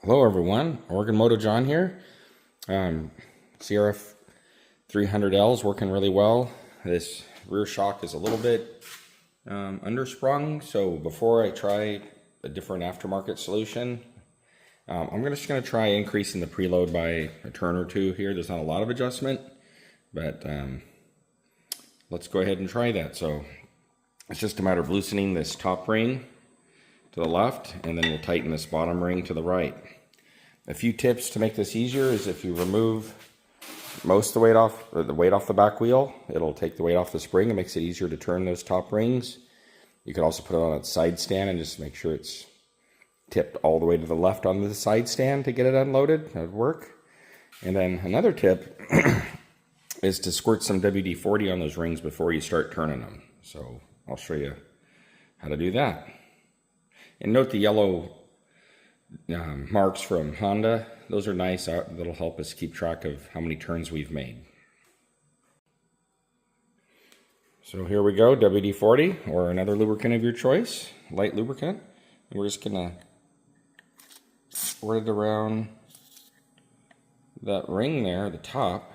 Hello everyone, Oregon Moto John here. CRF 300L is working really well. This rear shock is a little bit undersprung, so before I try a different aftermarket solution, I'm just going to try increasing the preload by a turn or two here. There's not a lot of adjustment, but let's go ahead and try that. So it's just a matter of loosening this top ring to the left, and then we'll tighten this bottom ring to the right. A few tips to make this easier is if you remove most of the weight off the back wheel, it'll take the weight off the spring. It makes it easier to turn those top rings. You could also put it on a side stand and just make sure it's tipped all the way to the left on the side stand to get it unloaded. That would work. And then another tip is to squirt some WD-40 on those rings before you start turning them. So I'll show you how to do that. And note the yellow marks from Honda. Those are nice. That'll help us keep track of how many turns we've made. So here we go, WD-40 or another lubricant of your choice, light lubricant. And we're just gonna squirt it around that ring there, the top.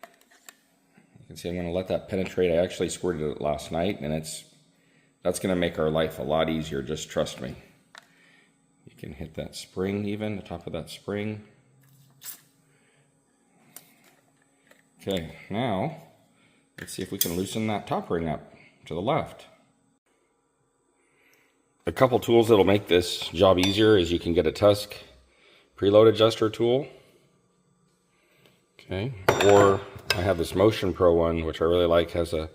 You can see I'm gonna let that penetrate. I actually squirted it last night, and that's going to make our life a lot easier, just trust me. You can hit that spring even, the top of that spring. Okay, now let's see if we can loosen that top ring up to the left. A couple tools that'll make this job easier is you can get a Tusk preload adjuster tool. Okay, or I have this Motion Pro one, which I really like, has a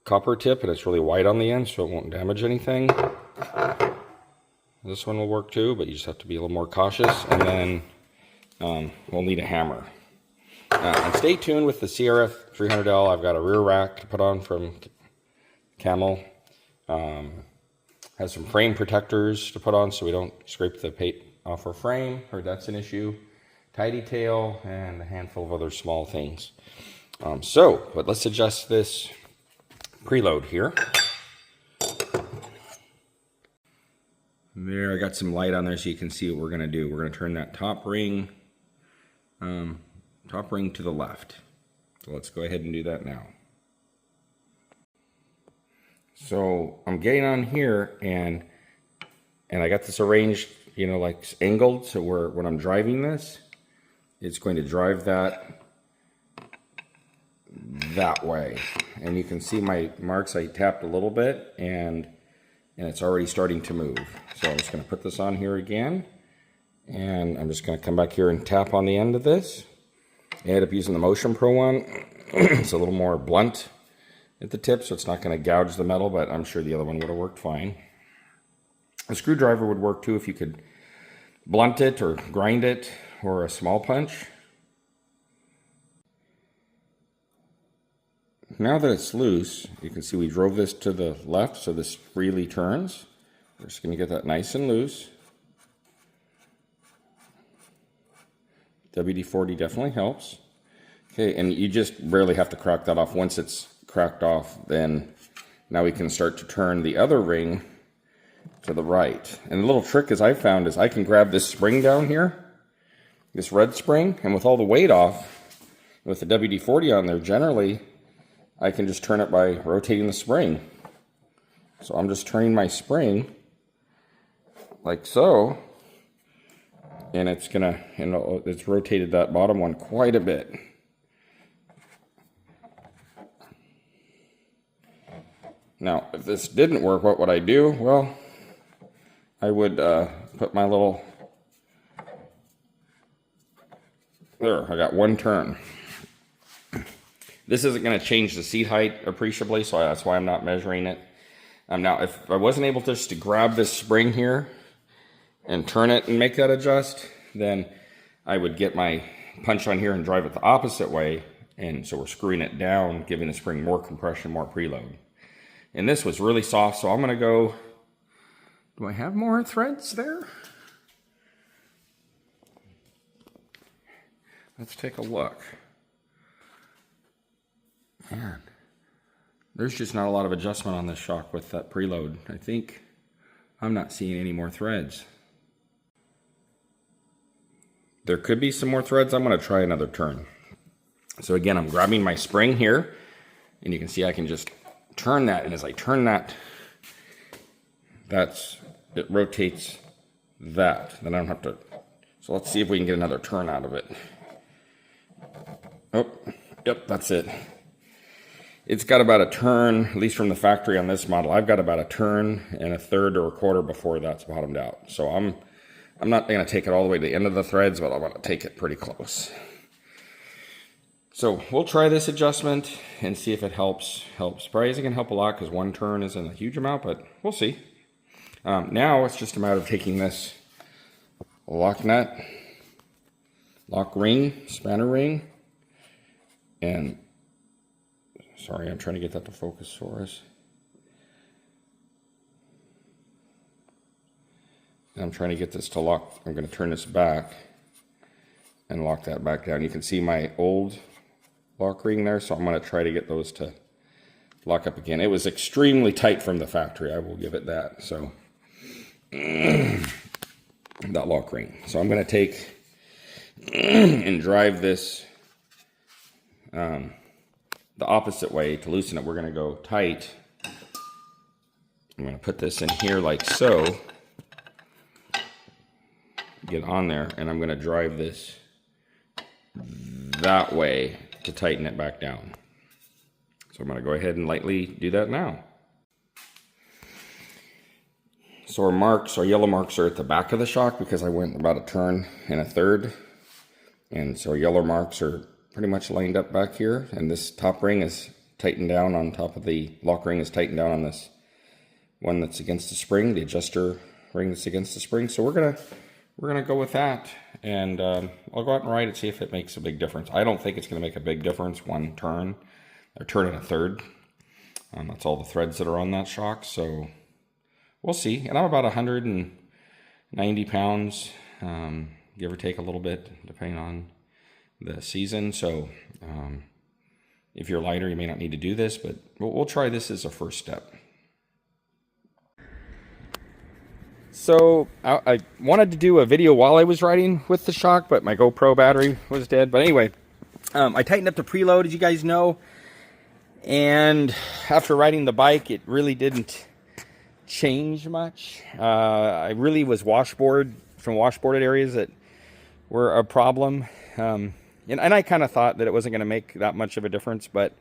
copper tip and it's really white on the end, so it won't damage anything. This one will work too, but you just have to be a little more cautious. And then we'll need a hammer. And stay tuned with the CRF 300L. I've got a rear rack to put on from Camel. Has some frame protectors to put on so we don't scrape the paint off our frame. Heard that's an issue. Tidy tail and a handful of other small things. But let's adjust this preload here. There, I got some light on there so you can see what we're going to do. We're going to turn that top ring to the left. So let's go ahead and do that now. So I'm getting on here, and I got this arranged, you know, like angled, so when I'm driving this, it's going to drive that way. And you can see my marks. I tapped a little bit, and it's already starting to move. So I'm just going to put this on here again, and I'm just going to come back here and tap on the end of this. I ended up using the Motion Pro one. It's a little more blunt at the tip, so it's not going to gouge the metal, but I'm sure the other one would have worked fine. A screwdriver would work too if you could blunt it or grind it, or a small punch. Now that it's loose, you can see we drove this to the left, so this freely turns. We're just going to get that nice and loose. WD-40 definitely helps. Okay, and you just barely have to crack that off. Once it's cracked off, then now we can start to turn the other ring to the right. And the little trick is I found is I can grab this spring down here, this red spring, and with all the weight off, with the WD-40 on there, generally I can just turn it by rotating the spring. So I'm just turning my spring like so, and it's gonna, you know, it's rotated that bottom one quite a bit. Now, if this didn't work, what would I do? Well, I would put my little, there, I got one turn. This isn't going to change the seat height appreciably, so that's why I'm not measuring it. Now, if I wasn't able just to grab this spring here and turn it and make that adjust, then I would get my punch on here and drive it the opposite way. And so we're screwing it down, giving the spring more compression, more preload. And this was really soft, so I'm going to go, do I have more threads there? Let's take a look. Man, there's just not a lot of adjustment on this shock with that preload. I think I'm not seeing any more threads. there could be some more threads. I'm going to try another turn. So again, I'm grabbing my spring here, and you can see I can just turn that, and as I turn that, it rotates that. Then I don't have to, so let's see if we can get another turn out of it. Oh, yep, that's it. It's got about a turn, at least from the factory on this model, I've got about a turn and a third or a quarter before that's bottomed out. So I'm not going to take it all the way to the end of the threads, but I want to take it pretty close. So we'll try this adjustment and see if it helps. Probably isn't going to help a lot because one turn isn't a huge amount, but we'll see. Now it's just a matter of taking this lock nut, lock ring, spanner ring, and sorry, I'm trying to get that to focus for us. I'm trying to get this to lock. I'm going to turn this back and lock that back down. You can see my old lock ring there, so I'm going to try to get those to lock up again. It was extremely tight from the factory, I will give it that. So that lock ring. So I'm going to take and drive this the opposite way to loosen it. We're going to go tight. I'm going to put this in here like so. Get on there, and I'm going to drive this that way to tighten it back down. So I'm going to go ahead and lightly do that now. So our yellow marks are at the back of the shock because I went about a turn and a third. And so yellow marks are pretty much lined up back here. And this top ring is tightened down on top of the lock ring is tightened down on this one that's against the spring, the adjuster ring that's against the spring. So we're gonna go with that, and I'll go out and ride it, see if it makes a big difference. I don't think it's gonna make a big difference, one turn, or turn and a third. That's all the threads that are on that shock, so we'll see. And I'm about 190 pounds, give or take a little bit, depending on the season. So if you're lighter, you may not need to do this, but we'll try this as a first step. So I wanted to do a video while I was riding with the shock, but my GoPro battery was dead. But anyway, I tightened up the preload, as you guys know. And after riding the bike, it really didn't change much. I really was washboarded areas that were a problem. And I kind of thought that it wasn't going to make that much of a difference. But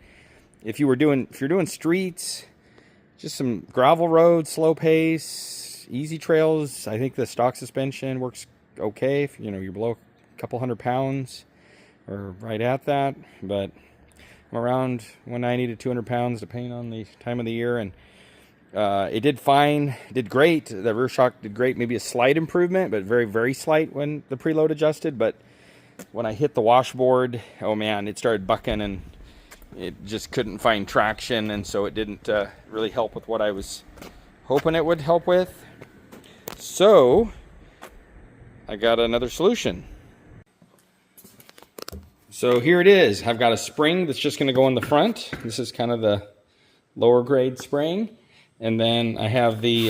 if you're doing streets, just some gravel roads, slow pace, easy trails, I think the stock suspension works okay if you're below a couple 100 pounds or right at that, but I'm around 190 to 200 pounds depending on the time of the year, and it did fine, did great. The rear shock did great, maybe a slight improvement, but very, very slight when the preload adjusted. But when I hit the washboard, oh man, it started bucking and it just couldn't find traction, and so it didn't really help with what I was hoping it would help with. So I got another solution. So here it is. I've got a spring that's just going to go in the front. This is kind of the lower grade spring, and then I have the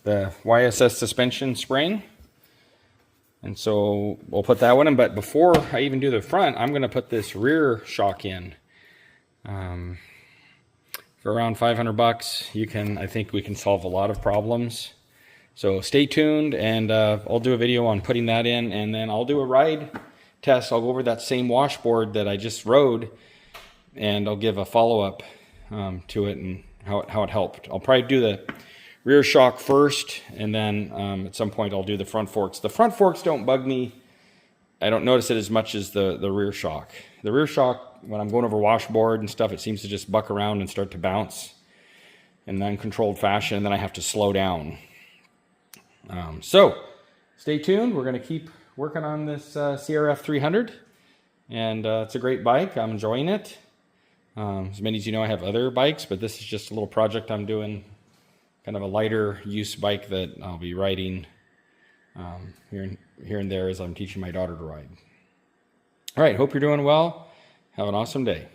YSS suspension spring, and so we'll put that one in. But before I even do the front, I'm going to put this rear shock in. For around 500 bucks, I think we can solve a lot of problems. So stay tuned, and I'll do a video on putting that in, and then I'll do a ride test. I'll go over that same washboard that I just rode, and I'll give a follow-up to it and how it helped. I'll probably do the rear shock first, and then at some point I'll do the front forks. The front forks don't bug me. I don't notice it as much as the rear shock. The rear shock, when I'm going over washboard and stuff, it seems to just buck around and start to bounce in an uncontrolled fashion, and then I have to slow down. So stay tuned. We're going to keep working on this CRF 300, and it's a great bike. I'm enjoying it. As many as you know, I have other bikes, but this is just a little project I'm doing, kind of a lighter use bike that I'll be riding here and there as I'm teaching my daughter to ride. All right, hope you're doing well. Have an awesome day.